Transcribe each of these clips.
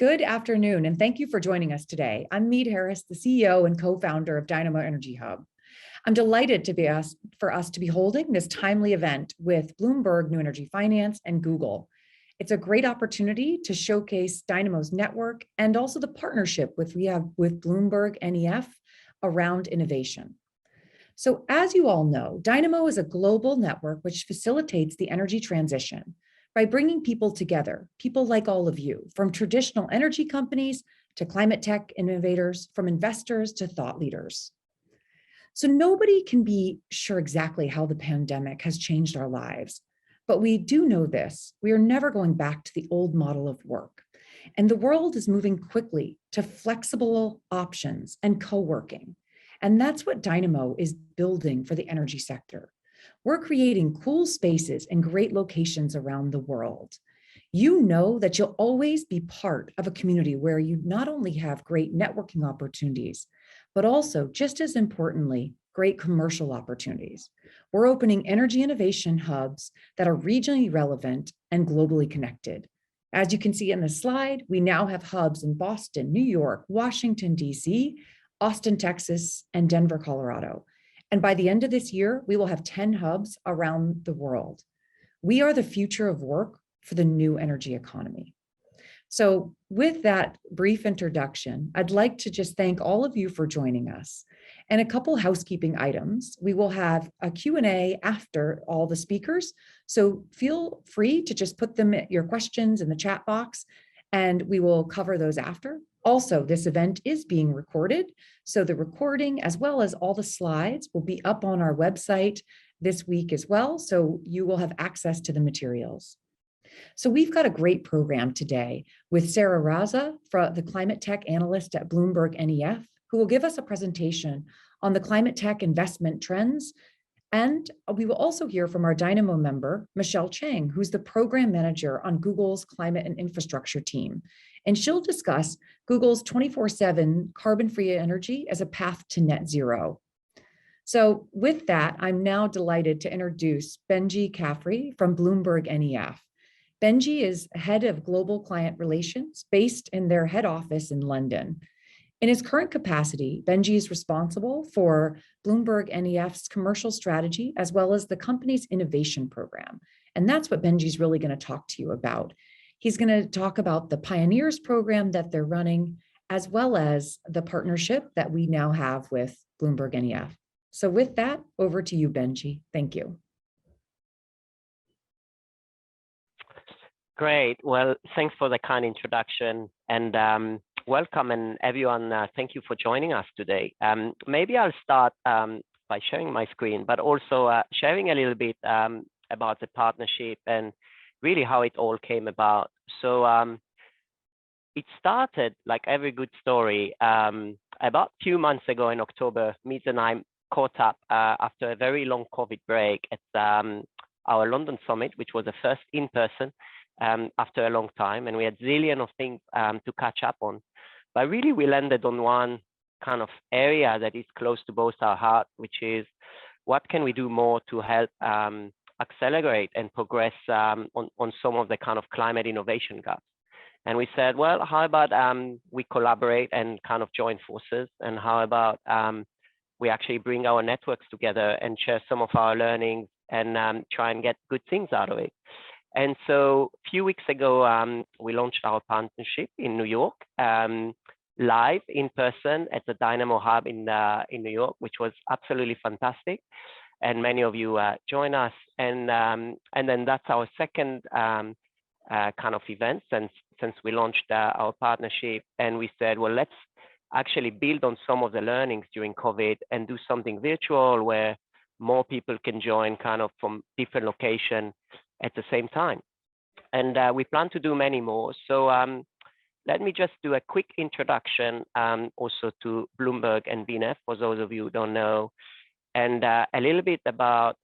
Good afternoon, and thank you for joining us today. I'm Meade Harris, the CEO and co-founder of Dynamo Energy Hub. I'm delighted for us to be holding this timely event with Bloomberg New Energy Finance and Google. It's a great opportunity to showcase Dynamo's network and also the partnership we have with BloombergNEF around innovation. So as you all know, Dynamo is a global network which facilitates the energy transition by bringing people together, people like all of you, from traditional energy companies to climate tech innovators, from investors to thought leaders. So nobody can be sure exactly how the pandemic has changed our lives, but we do know this: we are never going back to the old model of work. And the world is moving quickly to flexible options and co-working. And that's what Dynamo is building for the energy sector. We're creating cool spaces in great locations around the world. You know that you'll always be part of a community where you not only have great networking opportunities, but also, just as importantly, great commercial opportunities. We're opening energy innovation hubs that are regionally relevant and globally connected. As you can see in the slide, we now have hubs in Boston, New York, Washington, DC, Austin, Texas, and Denver, Colorado. And by the end of this year, we will have 10 hubs around the world. We are the future of work for the new energy economy. So with that brief introduction, I'd like to just thank all of you for joining us. And a couple housekeeping items. We will have a Q&A after all the speakers. So feel free to just put your questions in the chat box, and we will cover those after. Also, this event is being recorded, so the recording as well as all the slides will be up on our website this week as well, so you will have access to the materials. So we've got a great program today with Sarrah Raza, the climate tech analyst at BloombergNEF, who will give us a presentation on the climate tech investment trends. And we will also hear from our Dynamo member, Michelle Chang, who's the program manager on Google's climate and infrastructure team. And she'll discuss Google's 24/7 carbon-free energy as a path to net zero. So with that, I'm now delighted to introduce Benji Kafri from BloombergNEF. Benji is head of global client relations based in their head office in London. In his current capacity, Benji is responsible for BloombergNEF's commercial strategy, as well as the company's innovation program. And that's what Benji's really going to talk to you about. He's going to talk about the Pioneers program that they're running, as well as the partnership that we now have with BloombergNEF. So with that, over to you, Benji. Thank you. Great. Well, thanks for the kind introduction, and welcome, and everyone, thank you for joining us today. Maybe I'll start by sharing my screen, but also sharing a little bit about the partnership and really how it all came about. So it started, like every good story, about a few months ago in October. Meade and I caught up after a very long COVID break at our London summit, which was the first in person after a long time, and we had zillion of things to catch up on. But really, we landed on one kind of area that is close to both our heart, which is what can we do more to help accelerate and progress on some of the kind of climate innovation gaps. And we said, well, how about we collaborate and kind of join forces, and how about we actually bring our networks together and share some of our learnings and try and get good things out of it. And so a few weeks ago, we launched our partnership in New York, live in person at the Dynamo Hub in New York, which was absolutely fantastic. And many of you join us. And then that's our second kind of event since we launched our partnership. And we said, well, let's actually build on some of the learnings during COVID and do something virtual where more people can join kind of from different locations at the same time. And we plan to do many more. So let me just do a quick introduction also to BloombergNEF, for those of you who don't know, and a little bit about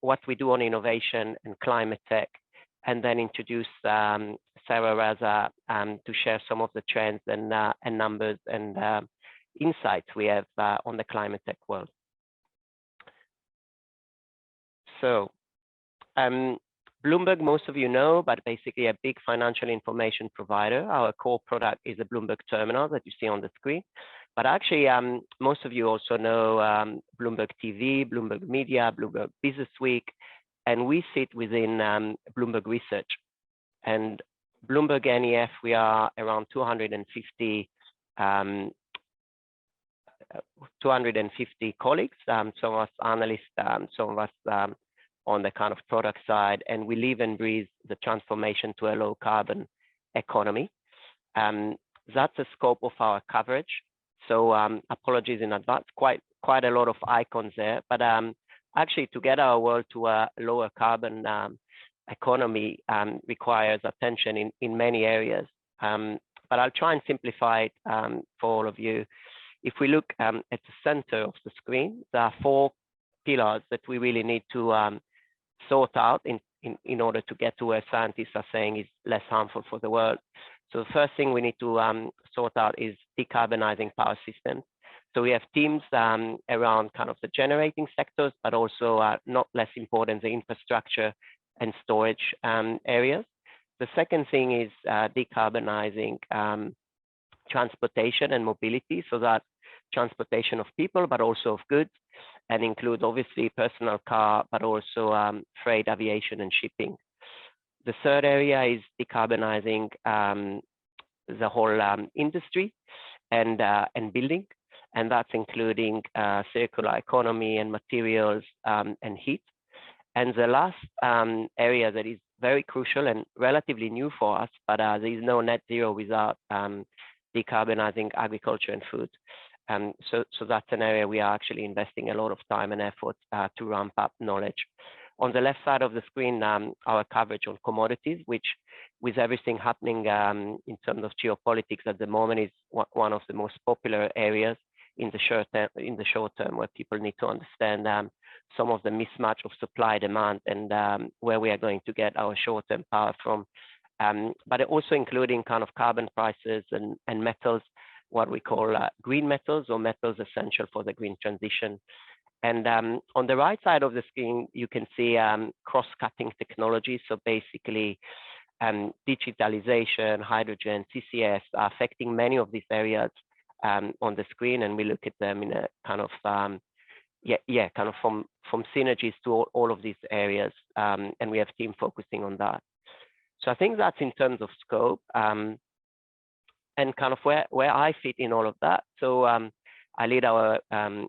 what we do on innovation and climate tech, and then introduce Sarrah Raza to share some of the trends and numbers and insights we have on the climate tech world. So Bloomberg, most of you know, but basically a big financial information provider. Our core product is a Bloomberg terminal that you see on the screen. But actually, most of you also know Bloomberg TV, Bloomberg Media, Bloomberg Business Week, and we sit within Bloomberg Research. And BloombergNEF, we are around 250 colleagues, some of us analysts, some of us on the kind of product side, and we live and breathe the transformation to a low carbon economy. That's the scope of our coverage. So apologies in advance, quite a lot of icons there, but actually to get our world to a lower carbon economy requires attention in many areas. But I'll try and simplify it for all of you. If we look at the center of the screen, there are 4 pillars that we really need to sort out in order to get to where scientists are saying is less harmful for the world. So the first thing we need to sort out is decarbonizing power systems. So we have teams around kind of the generating sectors, but also not less important, the infrastructure and storage areas. The second thing is decarbonizing transportation and mobility, so that transportation of people, but also of goods, and include obviously personal car, but also freight, aviation, and shipping. The third area is decarbonizing the whole industry and building, and that's including circular economy and materials and heat. And the last area that is very crucial and relatively new for us, but there is no net zero without decarbonizing agriculture and food. So that's an area we are actually investing a lot of time and effort to ramp up knowledge. On the left side of the screen, our coverage on commodities, which with everything happening in terms of geopolitics at the moment is one of the most popular areas in the short term, where people need to understand some of the mismatch of supply demand and where we are going to get our short-term power from. But also including kind of carbon prices and metals, what we call green metals or metals essential for the green transition. And on the right side of the screen, you can see cross-cutting technologies. So basically digitalization, hydrogen, CCS are affecting many of these areas on the screen, and we look at them in a kind of kind of from synergies to all of these areas, and we have team focusing on that. So I think that's in terms of scope and kind of where I fit in all of that. So I lead our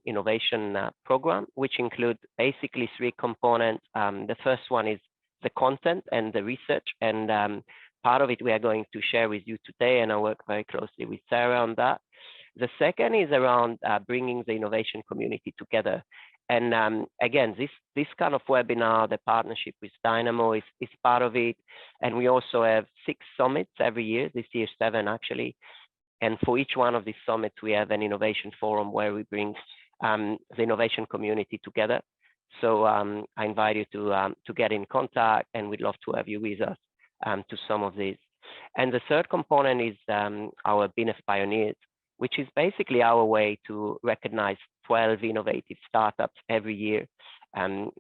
innovation program, which includes basically 3 components. The first one is the content and the research, and part of it we are going to share with you today, and I work very closely with Sarrah on that. The second is around bringing the innovation community together. And again, this kind of webinar, the partnership with Dynamo is part of it. And we also have 6 summits every year, this year 7 actually. And for each one of these summits, we have an innovation forum where we bring the innovation community together. So I invite you to get in contact, and we'd love to have you with us to some of these. And the third component is our BloombergNEF Pioneers, which is basically our way to recognize 12 innovative startups every year.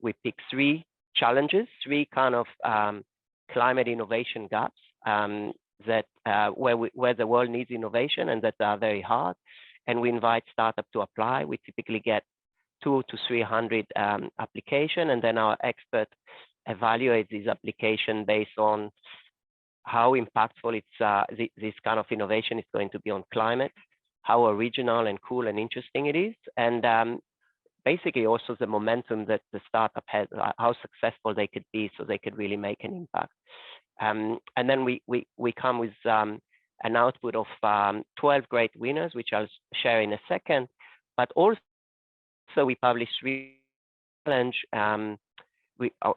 We pick 3 challenges, 3 kind of climate innovation gaps that where the world needs innovation and that are very hard. And we invite startups to apply. We typically get 200 to 300 applications, and then our expert evaluates this application based on how impactful this kind of innovation is going to be on climate, how original and cool and interesting it is, and basically also the momentum that the startup has, how successful they could be, so they could really make an impact. And then we come with an output of 12 great winners, which I'll share in a second. But also we publish 3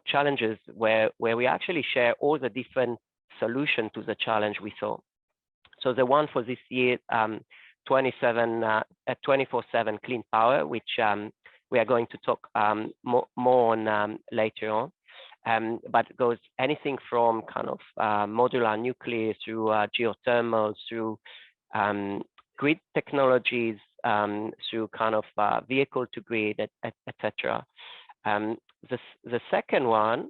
challenges where we actually share all the different solutions to the challenge we saw. So the one for this year, 24/7 clean power, which we are going to talk more on later on. But it goes anything from kind of modular nuclear through geothermal, through grid technologies, through kind of vehicle to grid, etc. The second one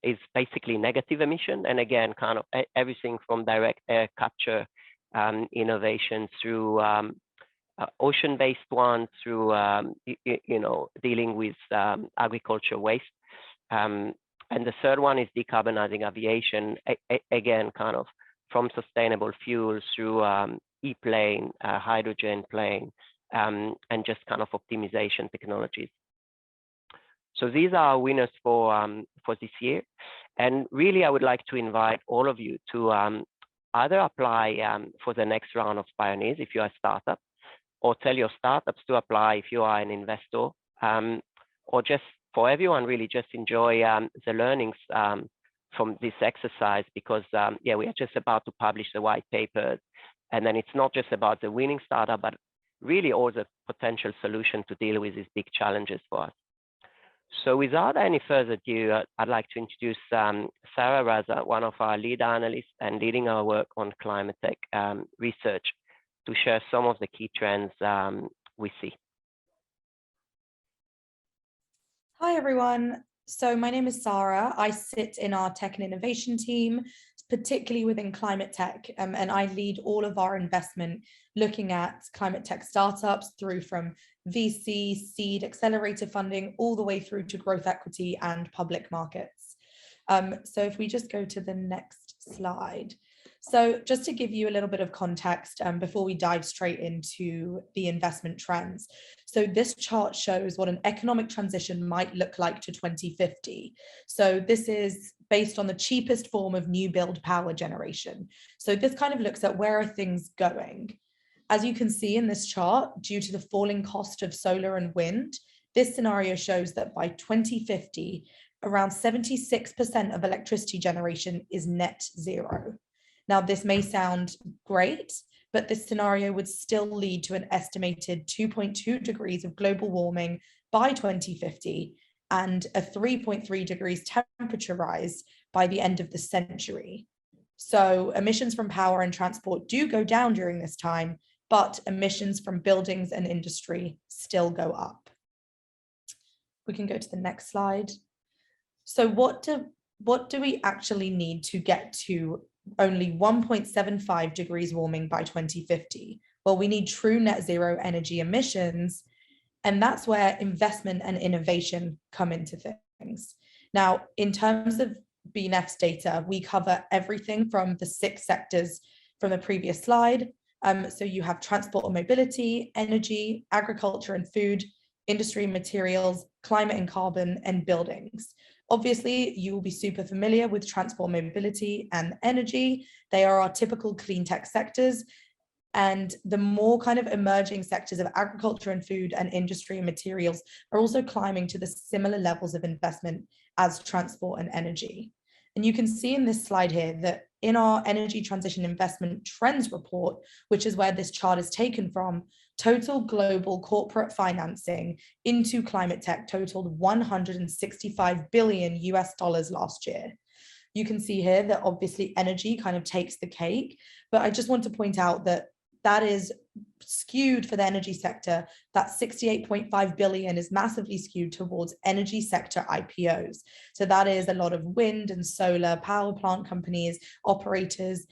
is basically negative emission. And again, kind of everything from direct air capture innovation through ocean-based ones, through dealing with agriculture waste. And the third one is decarbonizing aviation, again, kind of from sustainable fuels through e-plane, hydrogen plane, and just kind of optimization technologies. So these are our winners for this year. And really, I would like to invite all of you to either apply for the next round of Pioneers if you are a startup, or tell your startups to apply if you are an investor, or just for everyone, really just enjoy the learnings from this exercise, because yeah, we are just about to publish the white papers. And then it's not just about the winning startup, but really all the potential solution to deal with these big challenges for us. So without any further ado, I'd like to introduce Sarrah Raza, one of our lead analysts and leading our work on climate tech research, to share some of the key trends we see. Hi, everyone. So my name is Sarah. I sit in our tech and innovation team, particularly within climate tech, and I lead all of our investment looking at climate tech startups through from VC, seed, accelerator funding, all the way through to growth equity and public markets. So if we just go to the next slide. So just to give you a little bit of context before we dive straight into the investment trends. So this chart shows what an economic transition might look like to 2050. So this is based on the cheapest form of new build power generation. So this kind of looks at where are things going. As you can see in this chart, due to the falling cost of solar and wind, this scenario shows that by 2050, around 76% of electricity generation is net zero. Now, this may sound great, but this scenario would still lead to an estimated 2.2 degrees of global warming by 2050 and a 3.3 degrees temperature rise by the end of the century. So emissions from power and transport do go down during this time, but emissions from buildings and industry still go up. We can go to the next slide. So what do we actually need to get to only 1.75 degrees warming by 2050? Well, we need true net zero energy emissions, and that's where investment and innovation come into things. Now, in terms of BloombergNEF's data, we cover everything from the 6 sectors from the previous slide. So you have transport and mobility, energy, agriculture and food, industry and materials, climate and carbon, and buildings. Obviously, you will be super familiar with transport, mobility, and energy. They are our typical clean tech sectors. And the more kind of emerging sectors of agriculture and food and industry and materials are also climbing to the similar levels of investment as transport and energy. And you can see in this slide here that in our energy transition investment trends report, which is where this chart is taken from, total global corporate financing into climate tech totaled $165 billion last year. You can see here that obviously energy kind of takes the cake, but I just want to point out that that is skewed for the energy sector. That 68.5 billion is massively skewed towards energy sector IPOs. So that is a lot of wind and solar power plant companies, operators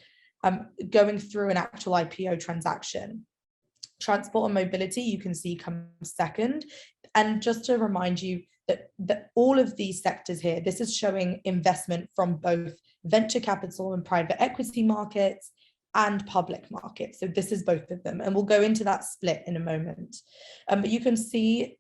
going through an actual IPO transaction. Transport and mobility, you can see, comes second. And just to remind you that all of these sectors here, this is showing investment from both venture capital and private equity markets and public markets. So this is both of them. And we'll go into that split in a moment. But you can see,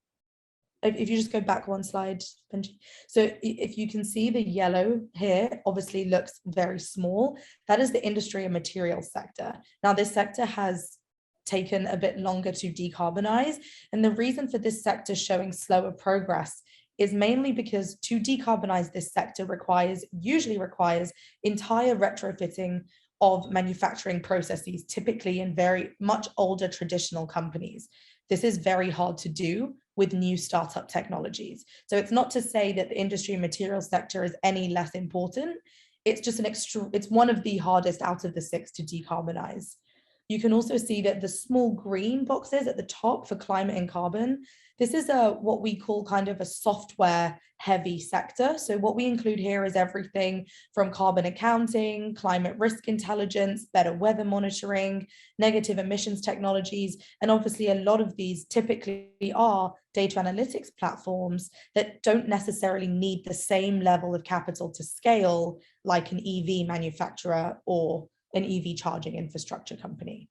if you just go back one slide, Benji. So if you can see the yellow here, obviously looks very small. That is the industry and materials sector. Now this sector has taken a bit longer to decarbonize. And the reason for this sector showing slower progress is mainly because to decarbonize this sector usually requires entire retrofitting of manufacturing processes, typically in very much older traditional companies. This is very hard to do with new startup technologies. So it's not to say that the industry and materials sector is any less important. It's just it's one of the hardest out of the 6 to decarbonize. You can also see that the small green boxes at the top for climate and carbon, This is what we call kind of a software heavy sector. So what we include here is everything from carbon accounting, climate risk intelligence, better weather monitoring, negative emissions technologies. And obviously a lot of these typically are data analytics platforms that don't necessarily need the same level of capital to scale like an EV manufacturer or an EV charging infrastructure company.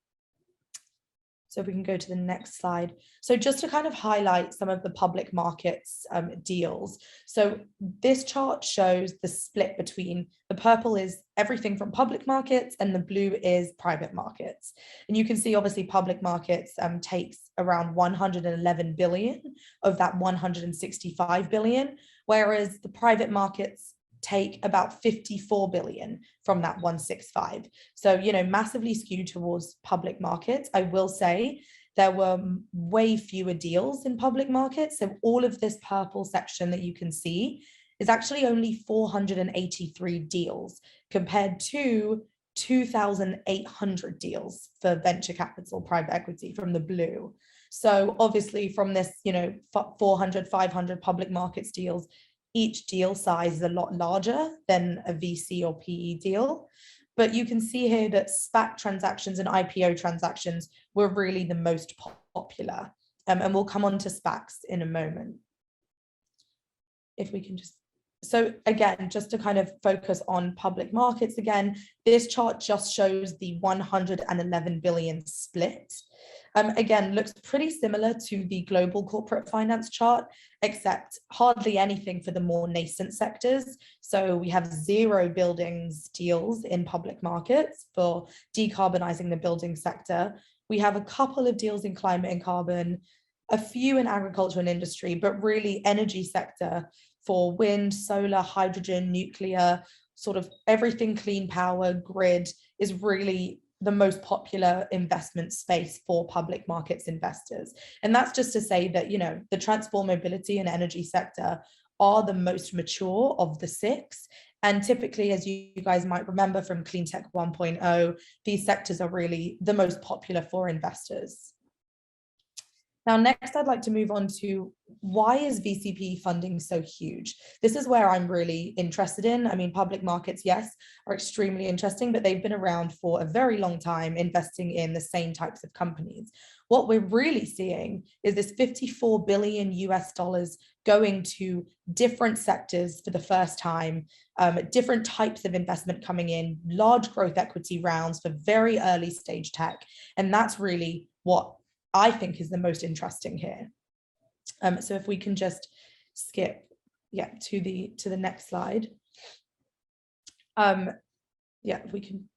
So if we can go to the next slide. So just to kind of highlight some of the public markets deals. So this chart shows the split between, the purple is everything from public markets and the blue is private markets. And you can see obviously public markets takes around 111 billion of that 165 billion, whereas the private markets take about 54 billion from that 165. So, massively skewed towards public markets. I will say there were way fewer deals in public markets. So all of this purple section that you can see is actually only 483 deals compared to 2,800 deals for venture capital, private equity from the blue. So obviously from this, 400, 500 public markets deals, each deal size is a lot larger than a VC or PE deal. But you can see here that SPAC transactions and IPO transactions were really the most popular. And we'll come on to SPACs in a moment. If we can just, so again, just to kind of focus on public markets again, this chart just shows the 111 billion split. Again, looks pretty similar to the global corporate finance chart, except hardly anything for the more nascent sectors. So we have 0 buildings deals in public markets for decarbonizing the building sector. We have a couple of deals in climate and carbon, a few in agriculture and industry, but really energy sector for wind, solar, hydrogen, nuclear, sort of everything clean power, grid is really the most popular investment space for public markets investors. And that's just to say that, the transport, mobility and energy sector are the most mature of the 6. And typically, as you guys might remember from Clean Tech 1.0, these sectors are really the most popular for investors. Now, next, I'd like to move on to why is VCP funding so huge? This is where I'm really interested in. I mean, public markets, yes, are extremely interesting, but they've been around for a very long time investing in the same types of companies. What we're really seeing is this $54 billion going to different sectors for the first time, different types of investment coming in, large growth equity rounds for very early stage tech. And that's really what I think is the most interesting here. So if we can just skip, to the next slide. If we can.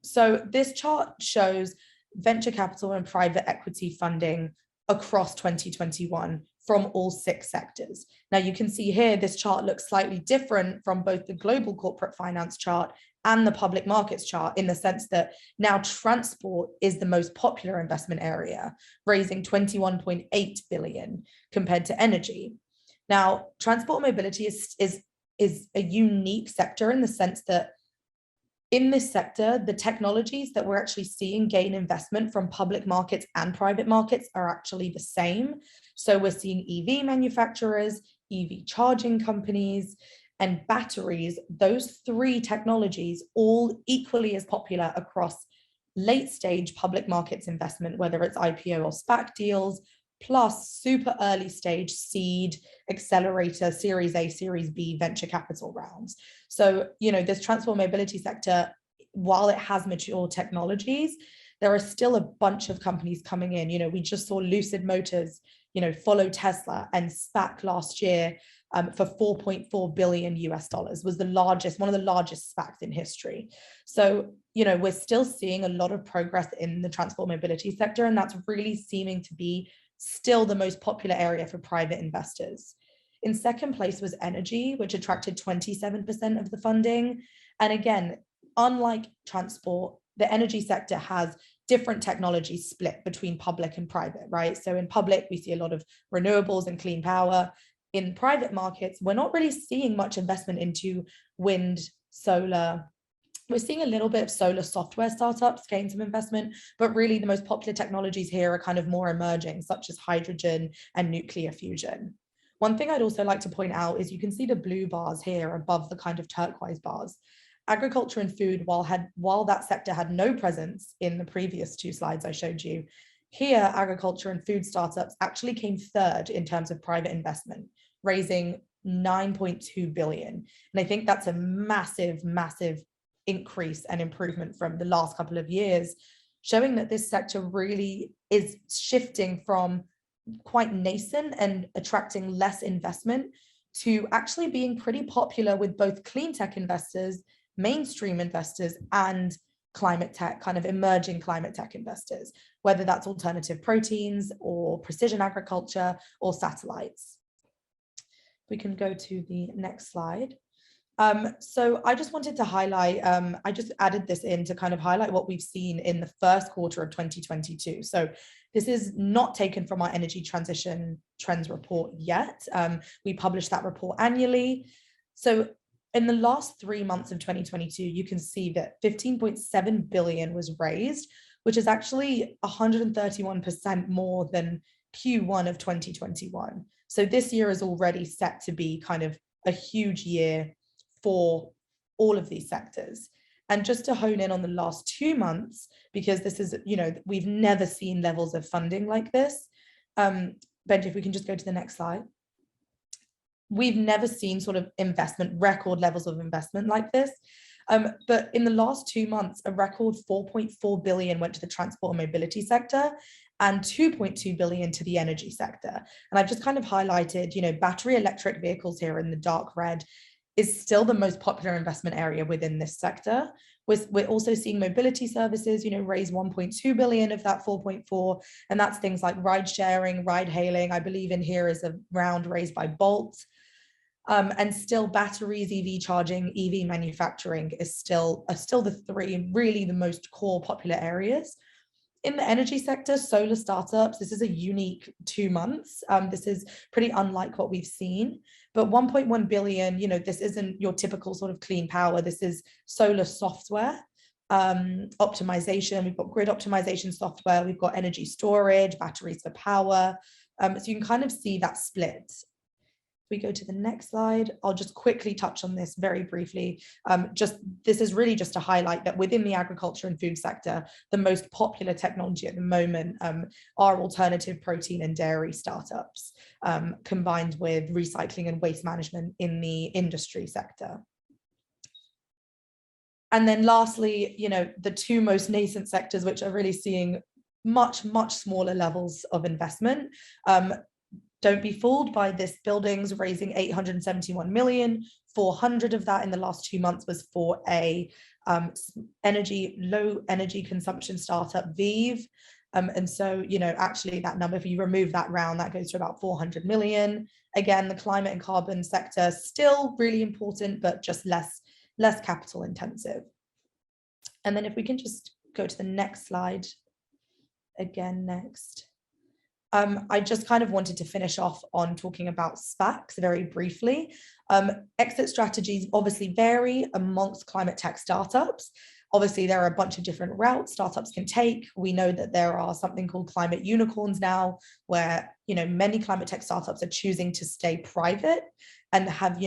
So this chart shows venture capital and private equity funding across 2021 from all 6 sectors. Now you can see here, this chart looks slightly different from both the global corporate finance chart and the public markets chart, in the sense that now transport is the most popular investment area, raising 21.8 billion compared to energy. Now, transport mobility is a unique sector in the sense that in this sector, the technologies that we're actually seeing gain investment from public markets and private markets are actually the same. So we're seeing EV manufacturers, EV charging companies, and batteries, those 3 technologies, all equally as popular across late stage public markets investment, whether it's IPO or SPAC deals, plus super early stage seed, accelerator, Series A, Series B venture capital rounds. So, this transport mobility sector, while it has mature technologies, there are still a bunch of companies coming in. We just saw Lucid Motors, follow Tesla and SPAC last year for $4.4 billion was one of the largest SPACs in history. So, we're still seeing a lot of progress in the transport mobility sector, and that's really seeming to be still the most popular area for private investors. In second place was energy, which attracted 27% of the funding. And again, unlike transport, the energy sector has different technologies split between public and private, right? So in public, we see a lot of renewables and clean power. In private markets, we're not really seeing much investment into wind, solar, We're seeing a little bit of solar software startups gain some investment, but really the most popular technologies here are kind of more emerging, such as hydrogen and nuclear fusion. One thing I'd also like to point out is you can see the blue bars here above the kind of turquoise bars. Agriculture and food, while that sector had no presence in the previous two slides I showed you, here agriculture and food startups actually came third in terms of private investment, raising 9.2 billion. And I think that's a massive, massive increase and improvement from the last couple of years, showing that this sector really is shifting from quite nascent and attracting less investment to actually being pretty popular with both clean tech investors, mainstream investors, and climate tech, kind of emerging climate tech investors, whether that's alternative proteins or precision agriculture or satellites. We can go to the next slide. So I just wanted to highlight, I just added this in to kind of highlight what we've seen in the first quarter of 2022. So this is not taken from our energy transition trends report yet. We publish that report annually. So in the last 3 months of 2022, you can see that 15.7 billion was raised, which is actually 131% more than Q1 of 2021. So this year is already set to be kind of a huge year for all of these sectors. And just to hone in on the last 2 months, because this is, we've never seen levels of funding like this. Benji, if we can just go to the next slide. We've never seen sort of record levels of investment like this. But in the last 2 months, a record 4.4 billion went to the transport and mobility sector and 2.2 billion to the energy sector. And I've just kind of highlighted, battery electric vehicles here in the dark red is still the most popular investment area within this sector. We're also seeing mobility services, raise 1.2 billion of that 4.4, and that's things like ride sharing, ride hailing. I believe in here is a round raised by Bolt. And still batteries, EV charging, EV manufacturing are still the three really the most core popular areas. In the energy sector, solar startups, this is a unique 2 months. This is pretty unlike what we've seen, but 1.1 billion, this isn't your typical sort of clean power. This is solar software, optimization. We've got grid optimization software. We've got energy storage, batteries for power. So you can kind of see that split. We go to the next slide. I'll just quickly touch on this very briefly. This is really just to highlight that within the agriculture and food sector, the most popular technology at the moment are alternative protein and dairy startups, combined with recycling and waste management in the industry sector. And then lastly, the two most nascent sectors, which are really seeing much, much smaller levels of investment. Don't be fooled by this. Buildings raising 871 million. 400 of that in the last 2 months was for a low energy consumption startup, Vive. And so, actually that number, if you remove that round, that goes to about 400 million. Again, the climate and carbon sector still really important, but just less capital intensive. And then if we can just go to the next slide again next. I just kind of wanted to finish off on talking about SPACs very briefly. Exit strategies obviously vary amongst climate tech startups. Obviously, there are a bunch of different routes startups can take. We know that there are something called climate unicorns now, where many climate tech startups are choosing to stay private and have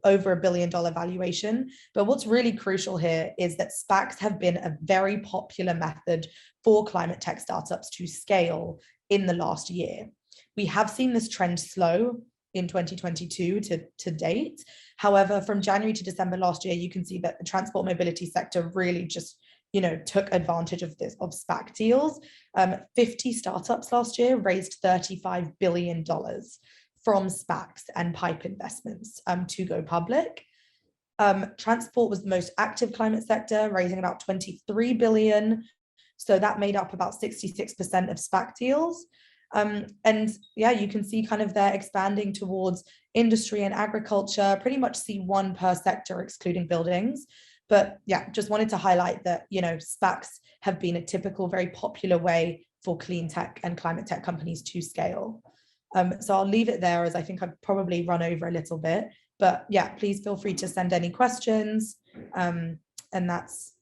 over $1 billion valuation. But what's really crucial here is that SPACs have been a very popular method for climate tech startups to scale in the last year. We have seen this trend slow in 2022 to date. However, from January to December last year, you can see that the transport mobility sector really just took advantage of SPAC deals. 50 startups last year raised $35 billion from SPACs and PIPE investments to go public. Transport was the most active climate sector, raising about 23 billion. So that made up about 66% of SPAC deals. And yeah, you can see kind of they're expanding towards industry and agriculture, pretty much see one per sector, excluding buildings. But yeah, just wanted to highlight that, SPACs have been a typical, very popular way for clean tech and climate tech companies to scale. So I'll leave it there, as I think I've probably run over a little bit. But yeah, please feel free to send any questions. And that's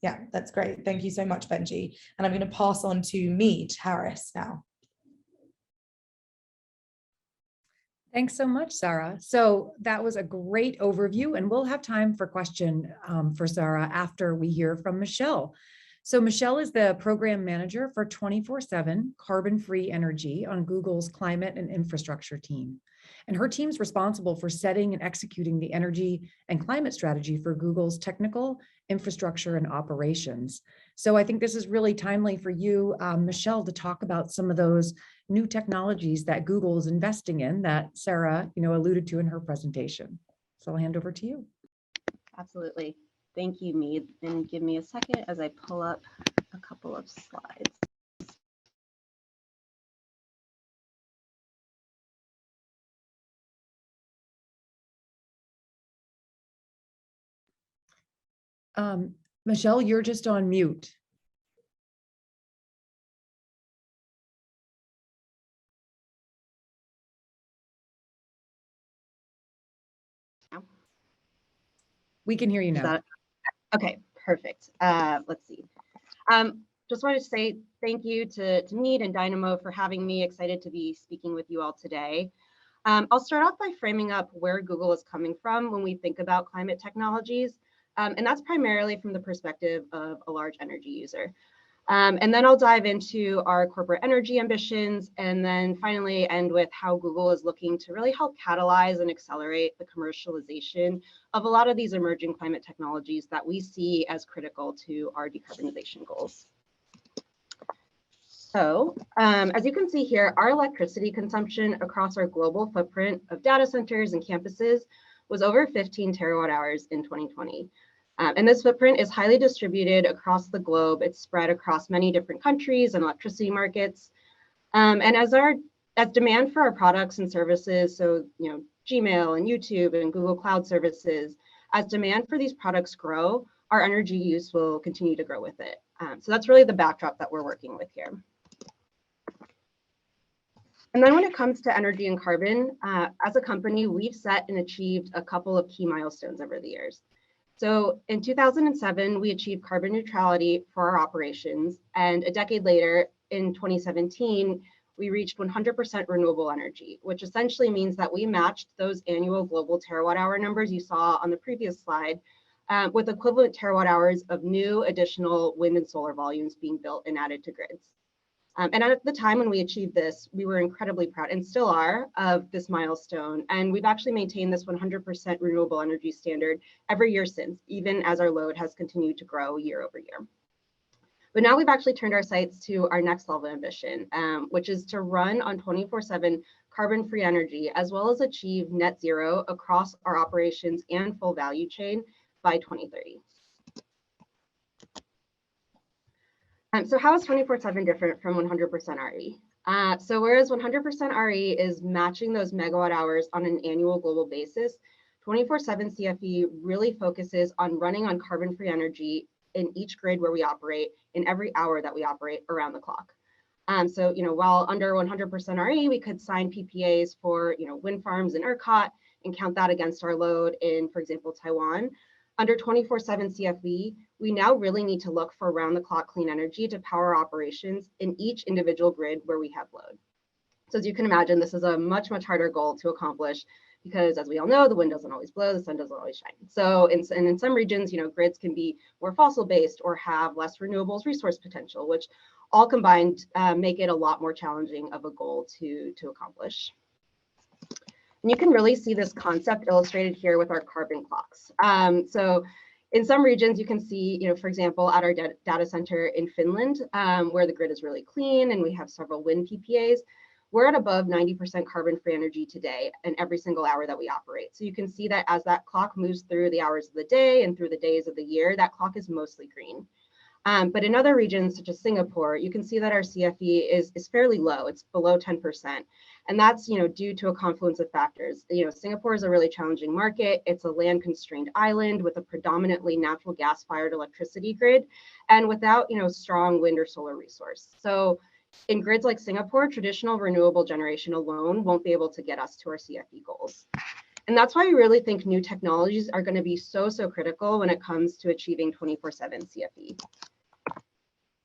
great. Thank you so much, Benji. And I'm going to pass on to Meade Harris now. Thanks so much, Sarah. So that was a great overview, and we'll have time for question for Sarah after we hear from Michelle. So Michelle is the program manager for 24/7 carbon-free energy on Google's climate and infrastructure team. And her team's responsible for setting and executing the energy and climate strategy for Google's technical, infrastructure, and operations. So I think this is really timely for you, Michelle, to talk about some of those new technologies that Google is investing in that Sarah, alluded to in her presentation. So I'll hand over to you. Absolutely. Thank you, Meade. And give me a second as I pull up a couple of slides. Michelle, you're just on mute. We can hear you now. Okay, perfect. Let's see. Just wanted to say thank you to Meade and Dynamo for having me. Excited to be speaking with you all today. I'll start off by framing up where Google is coming from when we think about climate technologies. And that's primarily from the perspective of a large energy user. And then I'll dive into our corporate energy ambitions, and then finally end with how Google is looking to really help catalyze and accelerate the commercialization of a lot of these emerging climate technologies that we see as critical to our decarbonization goals. So as you can see here, our electricity consumption across our global footprint of data centers and campuses was over 15 terawatt hours in 2020. And this footprint is highly distributed across the globe. It's spread across many different countries and electricity markets. And as demand for our products and services, so Gmail and YouTube and Google Cloud services, as demand for these products grow, our energy use will continue to grow with it. So that's really the backdrop that we're working with here. And then when it comes to energy and carbon, as a company, we've set and achieved a couple of key milestones over the years. So in 2007, we achieved carbon neutrality for our operations. And a decade later, in 2017, we reached 100% renewable energy, which essentially means that we matched those annual global terawatt hour numbers you saw on the previous slide with equivalent terawatt hours of new additional wind and solar volumes being built and added to grids. And at the time when we achieved this, we were incredibly proud, and still are, of this milestone. And we've actually maintained this 100% renewable energy standard every year since, even as our load has continued to grow year over year. But now we've actually turned our sights to our next level ambition, which is to run on 24/7 carbon-free energy, as well as achieve net zero across our operations and full value chain by 2030. So how is 24/7 different from 100% RE? So whereas 100% RE is matching those megawatt hours on an annual global basis, 24/7 CFE really focuses on running on carbon-free energy in each grid where we operate, in every hour that we operate around the clock. So while under 100% RE, we could sign PPAs for wind farms in ERCOT and count that against our load in, for example, Taiwan. Under 24/7 CFE, we now really need to look for round-the-clock clean energy to power operations in each individual grid where we have load. So as you can imagine, this is a much, much harder goal to accomplish because, as we all know, the wind doesn't always blow, the sun doesn't always shine. So in some regions, grids can be more fossil-based or have less renewables resource potential, which all combined make it a lot more challenging of a goal to accomplish. And you can really see this concept illustrated here with our carbon clocks. So in some regions, you can see, for example, at our data center in Finland, where the grid is really clean and we have several wind PPAs, we're at above 90% carbon-free energy today in every single hour that we operate. So you can see that as that clock moves through the hours of the day and through the days of the year, that clock is mostly green. But in other regions, such as Singapore, you can see that our CFE is fairly low. It's below 10%. And that's due to a confluence of factors. Singapore is a really challenging market. It's a land-constrained island with a predominantly natural gas-fired electricity grid, and without strong wind or solar resource. So in grids like Singapore, traditional renewable generation alone won't be able to get us to our CFE goals. And that's why we really think new technologies are going to be so critical when it comes to achieving 24/7 CFE.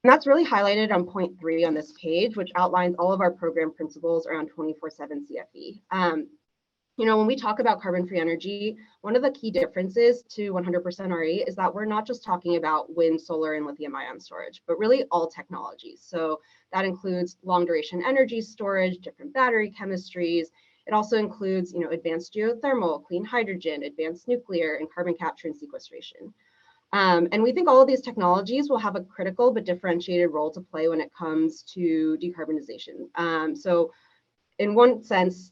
And that's really highlighted on point 3 on this page, which outlines all of our program principles around 24/7 CFE. When we talk about carbon-free energy, one of the key differences to 100% RE is that we're not just talking about wind, solar, and lithium-ion storage, but really all technologies. So that includes long-duration energy storage, different battery chemistries. It also includes, advanced geothermal, clean hydrogen, advanced nuclear, and carbon capture and sequestration. And we think all of these technologies will have a critical but differentiated role to play when it comes to decarbonization. So in one sense,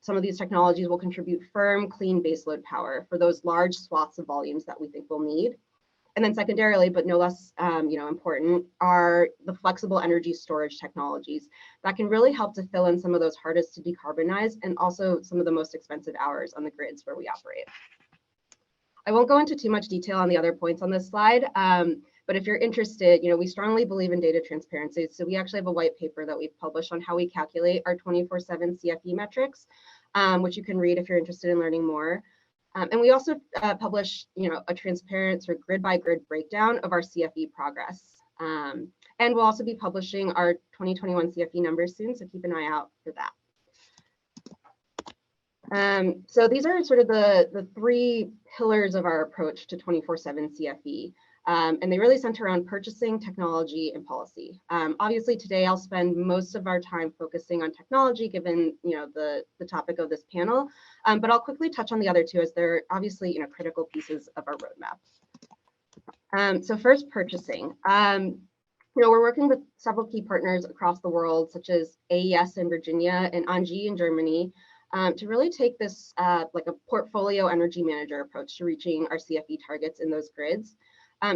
some of these technologies will contribute firm, clean baseload power for those large swaths of volumes that we think we'll need. And then secondarily, but no less important, are the flexible energy storage technologies that can really help to fill in some of those hardest to decarbonize and also some of the most expensive hours on the grids where we operate. I won't go into too much detail on the other points on this slide, but if you're interested, we strongly believe in data transparency. So we actually have a white paper that we've published on how we calculate our 24/7 CFE metrics, which you can read if you're interested in learning more. And we also publish, a transparent sort of grid by grid breakdown of our CFE progress. And we'll also be publishing our 2021 CFE numbers soon, so keep an eye out for that. So these are sort of the 3 pillars of our approach to 24/7 CFE. And they really center around purchasing, technology, and policy. Obviously, today I'll spend most of our time focusing on technology, given the topic of this panel. But I'll quickly touch on the other 2 as they're obviously critical pieces of our roadmap. So first, purchasing. We're working with several key partners across the world, such as AES in Virginia and ENGIE in Germany, to really take this like a portfolio energy manager approach to reaching our CFE targets in those grids.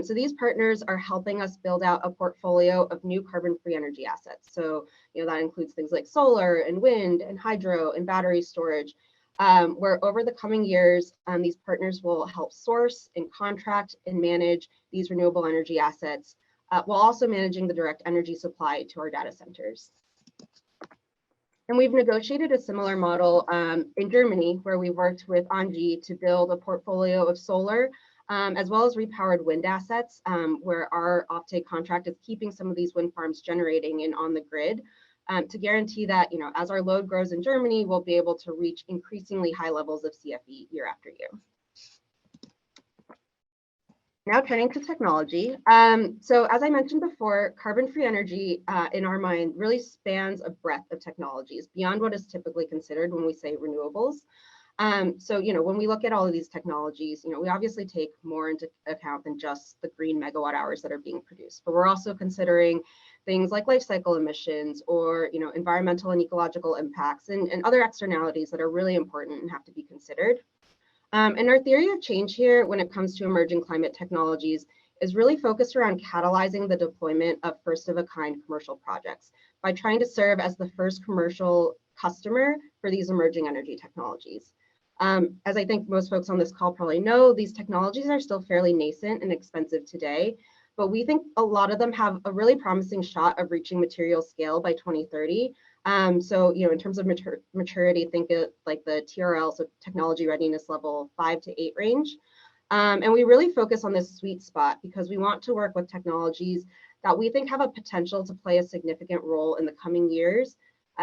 So these partners are helping us build out a portfolio of new carbon-free energy assets. So, that includes things like solar and wind and hydro and battery storage, where over the coming years, these partners will help source and contract and manage these renewable energy assets, while also managing the direct energy supply to our data centers. And we've negotiated a similar model in Germany, where we worked with ENGIE to build a portfolio of solar, as well as repowered wind assets, where our offtake contract is keeping some of these wind farms generating and on the grid, to guarantee that, as our load grows in Germany, we'll be able to reach increasingly high levels of CFE year after year. Now turning to technology. So as I mentioned before, carbon-free energy in our mind really spans a breadth of technologies beyond what is typically considered when we say renewables. So, when we look at all of these technologies, we obviously take more into account than just the green megawatt hours that are being produced, but we're also considering things like life cycle emissions or, environmental and ecological impacts and other externalities that are really important and have to be considered. And our theory of change here when it comes to emerging climate technologies is really focused around catalyzing the deployment of first-of-a-kind commercial projects by trying to serve as the first commercial customer for these emerging energy technologies. As I think most folks on this call probably know, these technologies are still fairly nascent and expensive today, but we think a lot of them have a really promising shot of reaching material scale by 2030. So, in terms of maturity, think of like the TRL, so technology readiness level 5 to 8 range. And we really focus on this sweet spot because we want to work with technologies that we think have a potential to play a significant role in the coming years,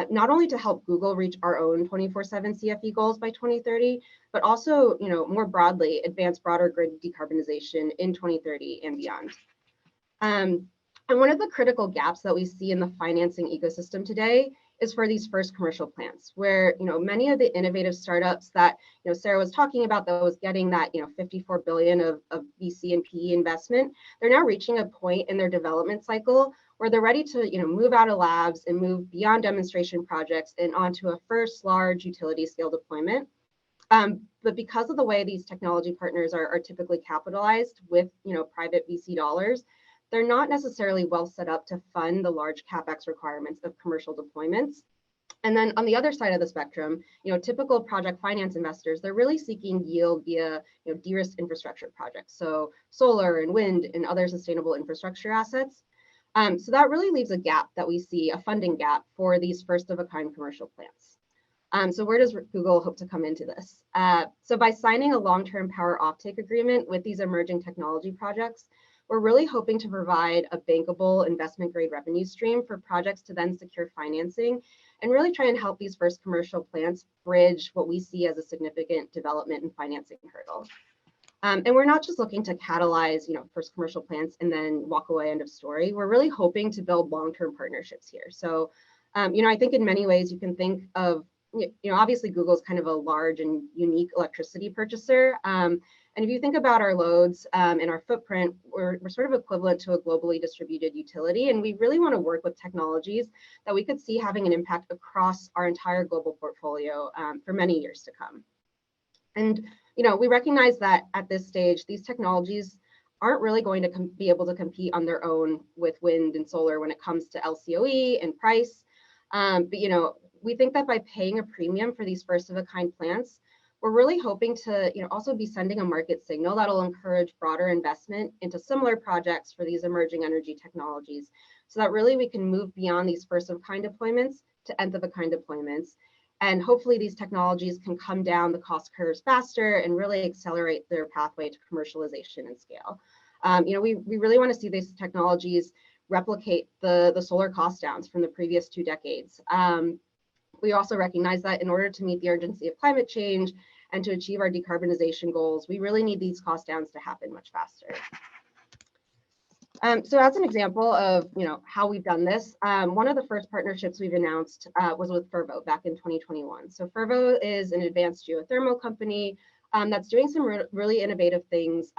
not only to help Google reach our own 24/7 CFE goals by 2030, but also, more broadly, advance broader grid decarbonization in 2030 and beyond. And one of the critical gaps that we see in the financing ecosystem today is for these first commercial plants, where many of the innovative startups that Sarah was talking about, that was getting that 54 billion of VC and PE investment, they're now reaching a point in their development cycle where they're ready to move out of labs and move beyond demonstration projects and onto a first large utility scale deployment. But because of the way these technology partners are typically capitalized with private VC dollars, they're not necessarily well set up to fund the large CapEx requirements of commercial deployments. And then on the other side of the spectrum, typical project finance investors, they're really seeking yield via de-risked infrastructure projects, so solar and wind and other sustainable infrastructure assets. So that really leaves a gap that we see, a funding gap for these first of a kind commercial plants. So where does Google hope to come into this? So by signing a long-term power offtake agreement with these emerging technology projects, we're really hoping to provide a bankable investment-grade revenue stream for projects to then secure financing and really try and help these first commercial plants bridge what we see as a significant development and financing hurdle. And we're not just looking to catalyze, first commercial plants and then walk away, end of story. We're really hoping to build long-term partnerships here. So, I think in many ways you can think of, obviously Google is kind of a large and unique electricity purchaser. And if you think about our loads and our footprint, we're sort of equivalent to a globally distributed utility. And we really want to work with technologies that we could see having an impact across our entire global portfolio for many years to come. And, we recognize that at this stage, these technologies aren't really going to be able to compete on their own with wind and solar when it comes to LCOE and price. But, we think that by paying a premium for these first of a kind plants, we're really hoping to also be sending a market signal that'll encourage broader investment into similar projects for these emerging energy technologies, so that really we can move beyond these first of kind deployments to nth of a kind deployments. And hopefully these technologies can come down the cost curves faster and really accelerate their pathway to commercialization and scale. We really want to see these technologies replicate the solar cost downs from the previous 2 decades. We also recognize that in order to meet the urgency of climate change and to achieve our decarbonization goals, we really need these cost downs to happen much faster. So as an example of how we've done this, one of the first partnerships we've announced was with Fervo back in 2021. So Fervo is an advanced geothermal company that's doing some really innovative things,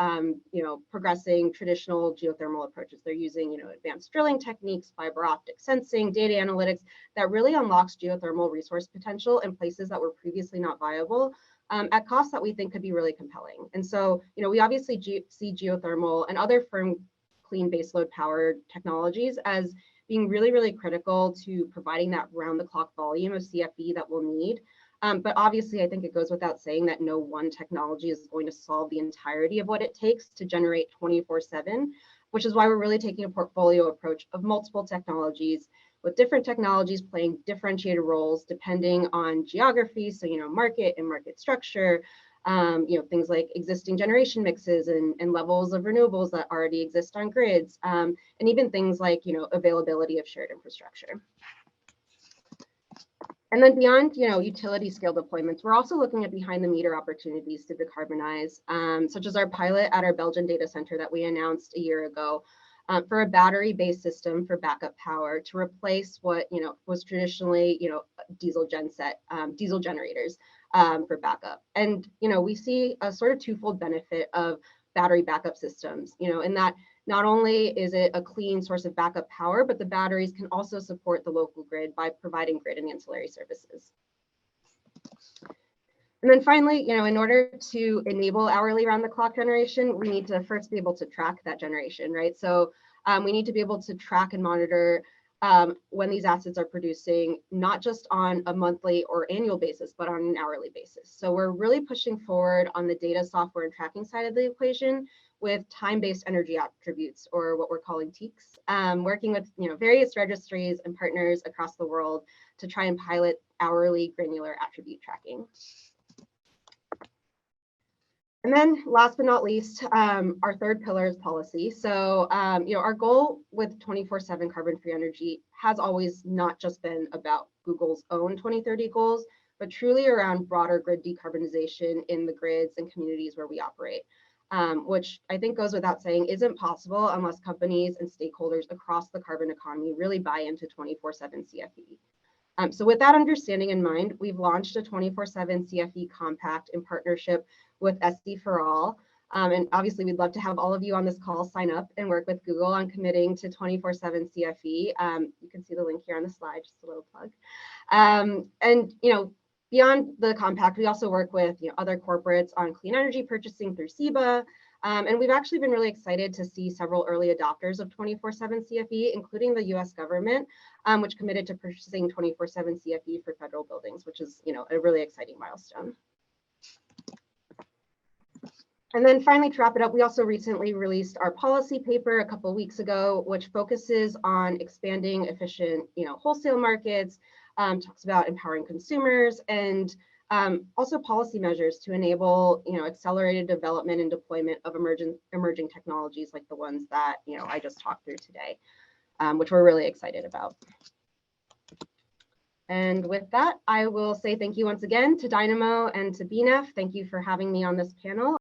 progressing traditional geothermal approaches. They're using advanced drilling techniques, fiber optic sensing, data analytics that really unlocks geothermal resource potential in places that were previously not viable at costs that we think could be really compelling. And so we obviously see geothermal and other firm clean baseload power technologies as being really, really critical to providing that round-the-clock volume of CFE that we'll need. But obviously, I think it goes without saying that no one technology is going to solve the entirety of what it takes to generate 24/7, which is why we're really taking a portfolio approach of multiple technologies, with different technologies playing differentiated roles depending on geography, so market and market structure, things like existing generation mixes and levels of renewables that already exist on grids, and even things like availability of shared infrastructure. And then beyond utility scale deployments, we're also looking at behind the meter opportunities to decarbonize, such as our pilot at our Belgian data center that we announced a year ago for a battery-based system for backup power to replace what was traditionally diesel generators for backup. And we see a sort of twofold benefit of battery backup systems, in that not only is it a clean source of backup power, but the batteries can also support the local grid by providing grid and ancillary services. And then finally, in order to enable hourly round-the-clock generation, we need to first be able to track that generation, right? So we need to be able to track and monitor when these assets are producing, not just on a monthly or annual basis, but on an hourly basis. So we're really pushing forward on the data, software, and tracking side of the equation with time-based energy attributes, or what we're calling TEACs, working with various registries and partners across the world to try and pilot hourly granular attribute tracking. And then last but not least, our third pillar is policy. So, our goal with 24/7 carbon-free energy has always not just been about Google's own 2030 goals, but truly around broader grid decarbonization in the grids and communities where we operate, which I think goes without saying isn't possible unless companies and stakeholders across the carbon economy really buy into 24/7 CFE. So with that understanding in mind, we've launched a 24/7 CFE compact in partnership with SD for All. And obviously, we'd love to have all of you on this call sign up and work with Google on committing to 24/7 CFE. You can see the link here on the slide, just a little plug. And beyond the compact, we also work with other corporates on clean energy purchasing through SEBA. And we've actually been really excited to see several early adopters of 24/7 CFE, including the US government, which committed to purchasing 24/7 CFE for federal buildings, which is a really exciting milestone. And then finally, to wrap it up, we also recently released our policy paper a couple of weeks ago, which focuses on expanding efficient wholesale markets, talks about empowering consumers, and also policy measures to enable, accelerated development and deployment of emerging technologies like the ones that, I just talked through today, which we're really excited about. And with that, I will say thank you once again to Dynamo and to BNEF. Thank you for having me on this panel.